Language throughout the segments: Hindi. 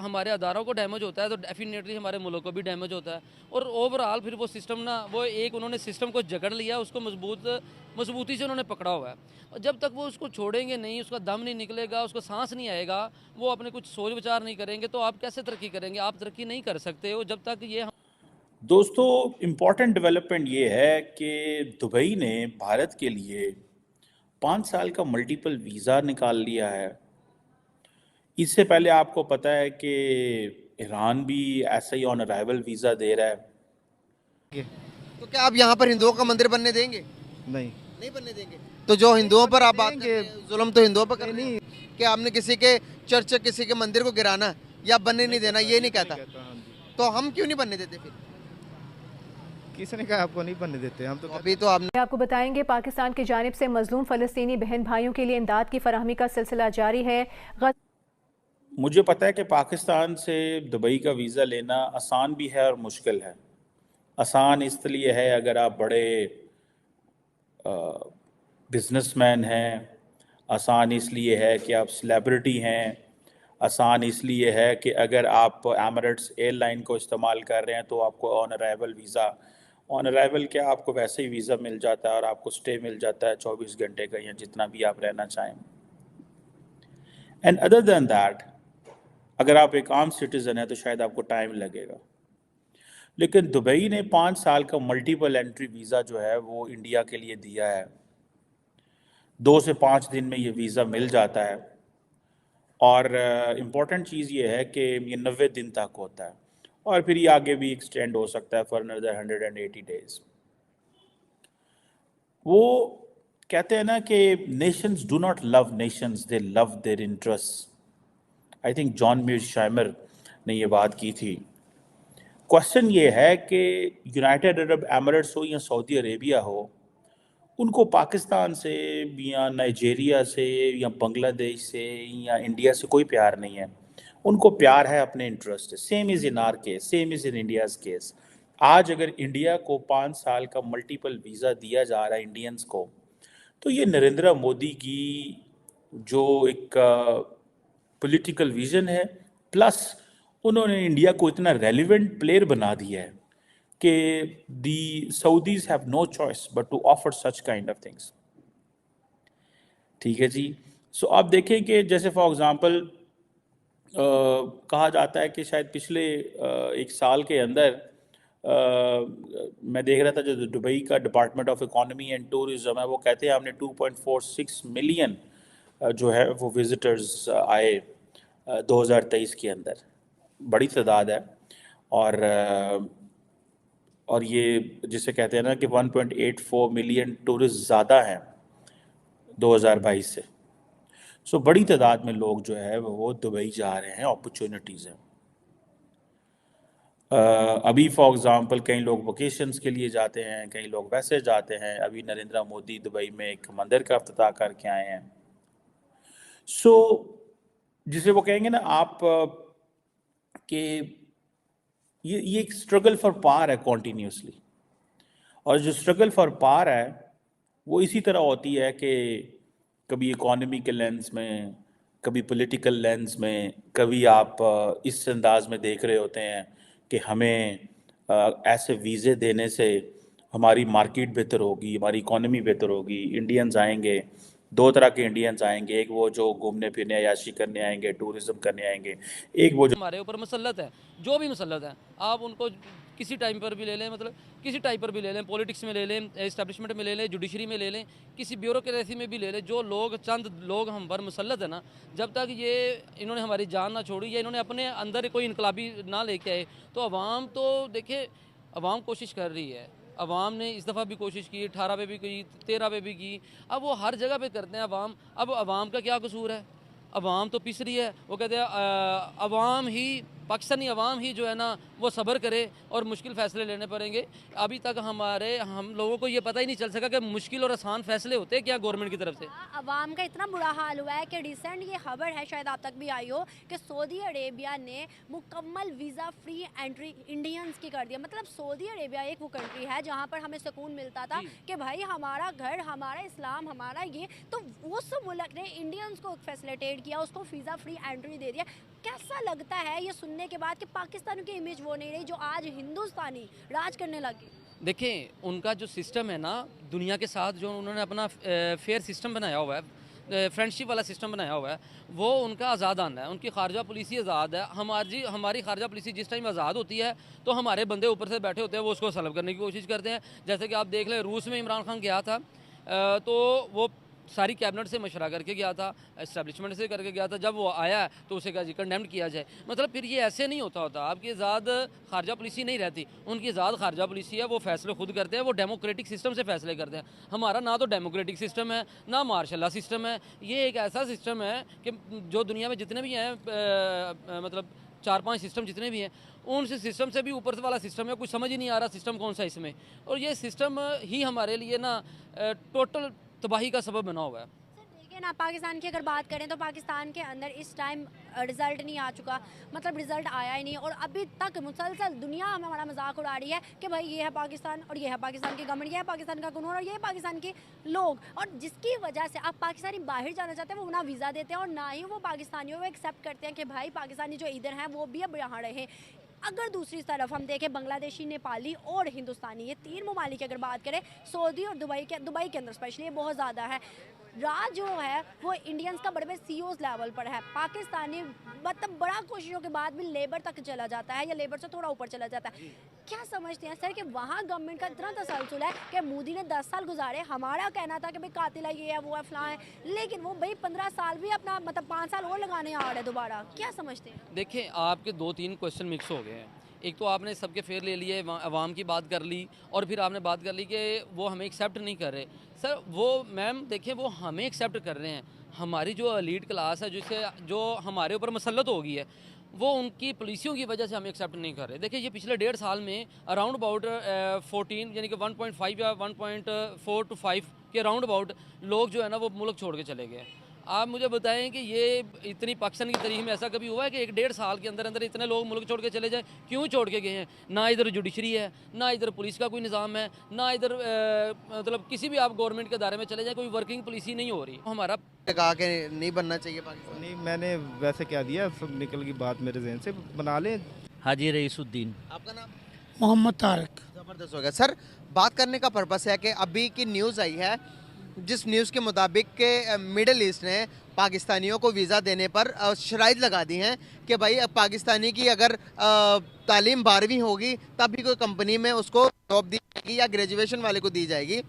हमारे अदारों को डैमेज होता है तो डेफिनेटली हमारे मुल्क को भी डैमेज होता है। और ओवरऑल फिर वो सिस्टम ना, वो एक उन्होंने सिस्टम को जकड़ लिया, उसको मजबूती से उन्होंने पकड़ा हुआ है, और जब तक वो उसको छोड़ेंगे नहीं, उसका दम नहीं निकलेगा, उसको सांस नहीं आएगा, वो अपने कुछ सोच विचार नहीं करेंगे, तो आप कैसे तरक्की करेंगे? आप तरक्की नहीं कर सकते हो जब तक ये। दोस्तों, इम्पॉर्टेंट डेवलपमेंट ये है कि दुबई ने भारत के लिए 5 साल का मल्टीपल वीज़ा निकाल लिया है। इससे पहले आपको पता है कि ईरान भी ऐसा ही ऑन अराइवल वीज़ा दे रहा है। तो क्या आप यहाँ पर हिंदुओं का मंदिर बनने देंगे? नहीं नहीं बनने देंगे। तो जो हिंदुओं पर आप बात कर देंगे। रहे हैं, जुल्म तो हिंदुओं पर कर रहे हैं कि आपने किसी के चर्च, किसी के मंदिर को गिराना या बनने नहीं देना, ये नहीं कहता। हाँ जी। तो हम क्यों नहीं बनने देते फिर? किसने कहा आपको नहीं बनने देते? हम तो अभी तो आपने आपको बताएंगे, पाकिस्तान की जानिब से मजलूम फ़लस्तीनी बहन भाइयों के लिए इमदाद की फराहमी का सिलसिला जारी है। मुझे पता है कि पाकिस्तान से दुबई का वीज़ा लेना आसान भी है और मुश्किल है। आसान इसलिए है अगर आप बड़े बिजनेसमैन हैं, आसान इसलिए है कि आप सेलिब्रिटी हैं, आसान इसलिए है कि अगर आप एमिरेट्स एयरलाइन को इस्तेमाल कर रहे हैं तो आपको on arrival visa, on arrival क्या, आपको वैसे ही वीज़ा मिल जाता है और आपको स्टे मिल जाता है 24 घंटे का या जितना भी आप रहना चाहें। एंड अदर दैन दैट, अगर आप एक आम सिटीज़न है तो शायद आपको टाइम लगेगा। लेकिन दुबई ने 5 साल का मल्टीपल एंट्री वीज़ा जो है वो इंडिया के लिए दिया है। 2 से 5 दिन में ये वीज़ा मिल जाता है, और इम्पॉर्टेंट चीज़ ये है कि ये 90 दिन तक होता है, और फिर ये आगे भी एक्सटेंड हो सकता है फॉर अनदर 180 डेज। वो कहते हैं ना कि nations do not love nations, they love their interest. I think John Mearsheimer ने ये बात की थी। क्वेश्चन ये है कि यूनाइटेड अरब एमिरेट्स हो या सऊदी अरेबिया हो, उनको पाकिस्तान से या नाइजेरिया से या बांग्लादेश से या इंडिया से कोई प्यार नहीं है। उनको प्यार है अपने इंटरेस्ट से। Same is in are case, same is in India's case. आज अगर इंडिया को 5 साल का मल्टीपल वीज़ा दिया जा रहा है इंडियंस को, तो ये नरेंद्र मोदी की जो एक पॉलिटिकल विजन है, प्लस उन्होंने इंडिया को इतना रेलिवेंट प्लेयर बना दिया है कि the Saudis have no choice but to offer such kind of things. ठीक है जी। सो आप देखें कि जैसे फॉर एग्जांपल कहा जाता है कि शायद पिछले 1 साल के अंदर मैं देख रहा था, जो दुबई का department of economy and tourism है, वो कहते हैं हमने 2.46 मिलियन जो है वो विजिटर्स आए 2023 के अंदर। बड़ी तादाद है। और और ये जिसे कहते हैं ना कि 1.84 मिलियन टूरिस्ट ज़्यादा हैं 2022 से। सो बड़ी तादाद में लोग जो है वो दुबई जा रहे हैं, अपॉर्चुनिटीज़ हैं। अभी फॉर एग्ज़ाम्पल कई लोग वोकेशंस के लिए जाते हैं, कई लोग वैसे जाते हैं। अभी नरेंद्र मोदी दुबई में एक मंदिर का इफ्तिताह करके आए हैं। सो जिसे वो कहेंगे ना आप कि ये एक स्ट्रगल फॉर पावर है कॉन्टीन्यूसली। और जो स्ट्रगल फॉर पावर है वो इसी तरह होती है कि कभी इकोनॉमी के लेंस में, कभी पॉलिटिकल लेंस में, कभी आप इस अंदाज में देख रहे होते हैं कि हमें ऐसे वीज़े देने से हमारी मार्केट बेहतर होगी, हमारी इकोनॉमी बेहतर होगी, इंडियंस आएंगे। 2 तरह के इंडियंस आएंगे, एक वो जो घूमने फिरने अय्याशी करने आएंगे, टूरिज्म करने आएंगे, एक वो जो हमारे ऊपर मुसल्लत है, जो भी मुसल्लत है, आप उनको किसी टाइम पर भी ले लें, मतलब किसी टाइप पर भी ले लें, पॉलिटिक्स में ले लें, एस्टेब्लिशमेंट में ले लें, जुडिशरी में ले लें, किसी ब्यूरोक्रेसी में भी ले लें, जो लोग चंद लोग हम पर मुसल्लत है ना, जब तक ये इन्होंने हमारी जान ना छोड़ी या इन्होंने अपने अंदर कोई इनकलाबी ना लेके आए, तो अवाम तो देखिए, अवाम कोशिश कर रही है। अवाम ने इस दफ़ा भी कोशिश की, 18 पे भी की, 13 पे भी की। अब वो हर जगह पे करते हैं अवाम। अब अवाम का क्या कसूर है? अवाम तो पिस रही है। वो कहते हैं अवाम ही, पाकिस्तानी अवाम ही जो है ना वो सब्र करे और मुश्किल फ़ैसले लेने पड़ेंगे। अभी तक हम लोगों को ये पता ही नहीं चल सका कि मुश्किल और आसान फ़ैसले होते हैं क्या गवर्नमेंट की तरफ से। अवाम का इतना बुरा हाल हुआ है कि रिसेंट ये खबर है, शायद आप तक भी आई हो, कि सऊदी अरेबिया ने मुकम्मल वीज़ा फ्री एंट्री इंडियंस की कर दिया। मतलब सऊदी अरेबिया एक वो कंट्री है जहाँ पर हमें सुकून मिलता था कि भाई हमारा घर, हमारा इस्लाम, हमारा ये, तो उस मुल्क ने इंडियंस को फैसिलिटेट किया, उसको वीज़ा फ्री एंट्री दे दिया। कैसा लगता है ये सुनने के बाद कि पाकिस्तान की इमेज वो नहीं रही जो आज हिंदुस्तानी राज करने लगे? देखें, उनका जो सिस्टम है ना, दुनिया के साथ जो उन्होंने अपना फेयर सिस्टम बनाया हुआ है, फ्रेंडशिप वाला सिस्टम बनाया हुआ है, वो उनका आज़ाद आना है। उनकी खारजा पुलिसी आज़ाद है। हमारी खारजा पुलिसी जिस टाइम आज़ाद होती है तो हमारे बंदे ऊपर से बैठे होते हैं, वो उसको सलब करने की कोशिश करते हैं। जैसे कि आप देख लें, रूस में इमरान खान गया था तो वो सारी कैबिनेट से मशवरा करके गया था, इस्टेब्लिशमेंट से करके गया था। जब वो आया तो उसे कहा जी कंडेम्ड किया जाए। मतलब फिर ये ऐसे नहीं होता। आपकी आज़ाद खारजा पुलिसी नहीं रहती, उनकी आज़ाद खारजा पुलिसी है। वो फैसले खुद करते हैं, वो डेमोक्रेटिक सिस्टम से फैसले करते हैं। हमारा ना तो डेमोक्रेटिक सिस्टम है, ना मार्शल सिस्टम है। ये एक ऐसा सिस्टम है कि जो दुनिया में जितने भी हैं, मतलब 4-5 सिस्टम जितने भी हैं, उन सिस्टम से भी ऊपर वाला सिस्टम है। कुछ समझ ही नहीं आ रहा सिस्टम कौन सा इसमें। और ये सिस्टम ही हमारे लिए ना टोटल तबाही का सबब बना हुआ है। सर देखिए ना, पाकिस्तान की अगर बात करें तो पाकिस्तान के अंदर इस टाइम रिज़ल्ट नहीं आ चुका, मतलब रिज़ल्ट आया ही नहीं। और अभी तक मुसलसल दुनिया हमें हमारा मजाक उड़ा रही है कि भाई ये है पाकिस्तान, और ये है पाकिस्तान की गवर्नमेंट, ये है पाकिस्तान का कानून, और ये है पाकिस्तान के लोग। और जिसकी वजह से अब पाकिस्तानी बाहर जाना चाहते हैं, वो ना वीज़ा देते हैं और ना ही वो पाकिस्तानियों को एक्सेप्ट करते हैं कि भाई पाकिस्तानी जो इधर हैं वो भी अब यहाँ रहे। अगर दूसरी तरफ हम देखें, बांग्लादेशी, नेपाली और हिंदुस्तानी, ये 3 ममालिक की अगर बात करें, सऊदी और दुबई के अंदर स्पेशली ये बहुत ज़्यादा है। राज जो है वो इंडियंस का बड़े CEOs लेवल पर है। पाकिस्तानी मतलब बड़ा कोशिशों के बाद भी लेबर तक चला जाता है या लेबर से थोड़ा ऊपर चला जाता है। क्या समझते हैं सर कि वहाँ गवर्नमेंट का इतना तसलसल है कि मोदी ने 10 साल गुजारे, हमारा कहना था कि भाई कातिल है, ये है, वो है, फलां है, लेकिन वो भाई 15 साल भी अपना मतलब 5 साल और लगाने आ रहे हैं दोबारा। क्या समझते हैं? देखें, आपके 2-3 क्वेश्चन मिक्स हो गए हैं। एक तो आपने सबके फेयर ले लिए, अवाम की बात कर ली, और फिर आपने बात कर ली कि वो हमें एक्सेप्ट नहीं कर रहे। सर वो मैम देखिए, वो हमें एक्सेप्ट कर रहे हैं। हमारी जो एलीट क्लास है, जो हमारे ऊपर मसलत हो गई है, वो उनकी पॉलिसियों की वजह से हमें एक्सेप्ट नहीं कर रहे। देखिए, ये पिछले 1.5 साल में अराउंड अबाउट 14 यानी कि 1.5 या 1.4 to 5 के राउंड अबाउट लोग जो है ना वो मुल्क छोड़ के चले गए। आप मुझे बताएं कि ये इतनी पाकिस्तान की तारीख में ऐसा कभी हुआ है कि 1.5 साल के अंदर अंदर इतने लोग मुल्क छोड़ के चले जाएं? क्यों छोड़ के गए हैं? ना इधर जुडिशरी है, ना इधर पुलिस का कोई निज़ाम है, ना इधर मतलब किसी भी आप गवर्नमेंट के दायरे में चले जाएं, कोई वर्किंग पुलिस ही नहीं हो रही। हमारा कहा कि नहीं बनना चाहिए पाकिस्तान। नहीं, मैंने वैसे क्या दिया, सब निकल की बात मेरे जहन से, बना लें। हाजी रईसुद्दीन। आपका नाम? मोहम्मद तारिक। ज़बरदस्त हो गया सर। बात करने का पर्पस है कि अभी की न्यूज़ आई है, जिस न्यूज़ के मुताबिक के मिडल ईस्ट ने पाकिस्तानियों को वीज़ा देने पर शराइत लगा दी हैं कि भाई अब पाकिस्तानी की अगर तालीम 12वीं होगी तब भी कोई कंपनी में उसको जॉब दी जाएगी या ग्रेजुएशन वाले को दी जाएगी।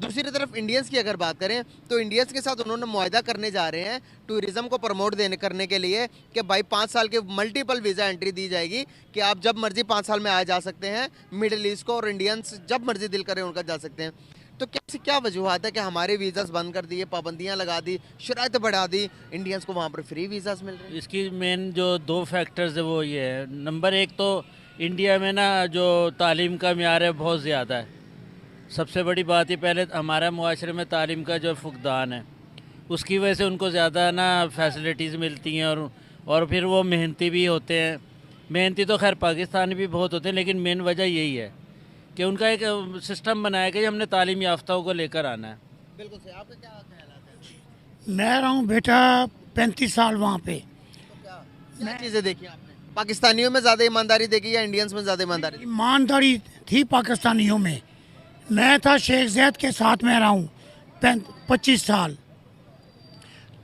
दूसरी तरफ इंडियंस की अगर बात करें तो इंडियंस के साथ उन्होंने मुआहदा करने जा रहे हैं टूरिज़्म को प्रमोट करने के लिए कि भाई 5 साल के मल्टीपल वीज़ा एंट्री दी जाएगी कि आप जब मर्जी 5 साल में आ जा सकते हैं मिडिल ईस्ट को, और इंडियंस जब मर्जी दिल करे उनका जा सकते हैं। तो क्या वजूहत है कि हमारे वीज़ास बंद कर दिए, पाबंदियां लगा दी, शराइत बढ़ा दी, इंडियंस को वहाँ पर फ्री वीज़ास मिल रहे हैं? इसकी मेन जो 2 फैक्टर्स है वो ये है। नंबर 1 तो इंडिया में ना जो तालीम का म्यार है बहुत ज़्यादा है। सबसे बड़ी बात ही पहले हमारा मुआशरे में तालीम का जो फुकदान है उसकी वजह से उनको ज़्यादा ना फैसिलिटीज़ मिलती हैं, और फिर वो मेहनती भी होते हैं। मेहनती तो खैर पाकिस्तानी भी बहुत होते हैं, लेकिन मेन वजह यही है कि उनका एक सिस्टम बनाया कि हमने तालीम याफ्ताओं को लेकर आना है। बिल्कुल सही। आपका क्या ख्याल है? मैं रहा हूँ बेटा 35 साल वहाँ पे। तो क्या चीज़ें देखी आपने? पाकिस्तानियों में ज़्यादा ईमानदारी देखी या इंडियंस में ज़्यादा ईमानदारी? ईमानदारी थी पाकिस्तानियों में। मैं था शेख ज़ैद के साथ में रहा हूँ 25 साल,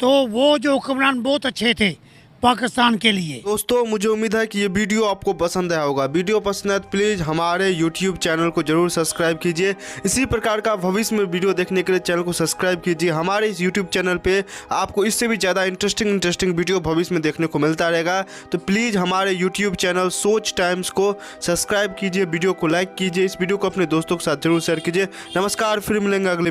तो वो जो हुक्मरान बहुत अच्छे थे पाकिस्तान के लिए। दोस्तों, मुझे उम्मीद है कि ये वीडियो आपको पसंद आया होगा। वीडियो पसंद है तो प्लीज़ हमारे YouTube चैनल को जरूर सब्सक्राइब कीजिए। इसी प्रकार का भविष्य में वीडियो देखने के लिए चैनल को सब्सक्राइब कीजिए। हमारे इस YouTube चैनल पे आपको इससे भी ज़्यादा इंटरेस्टिंग वीडियो भविष्य में देखने को मिलता रहेगा। तो प्लीज़ हमारे YouTube चैनल सोच टाइम्स को सब्सक्राइब कीजिए, वीडियो को लाइक कीजिए, इस वीडियो को अपने दोस्तों के साथ जरूर शेयर कीजिए। नमस्कार, फिर मिलेंगे अगले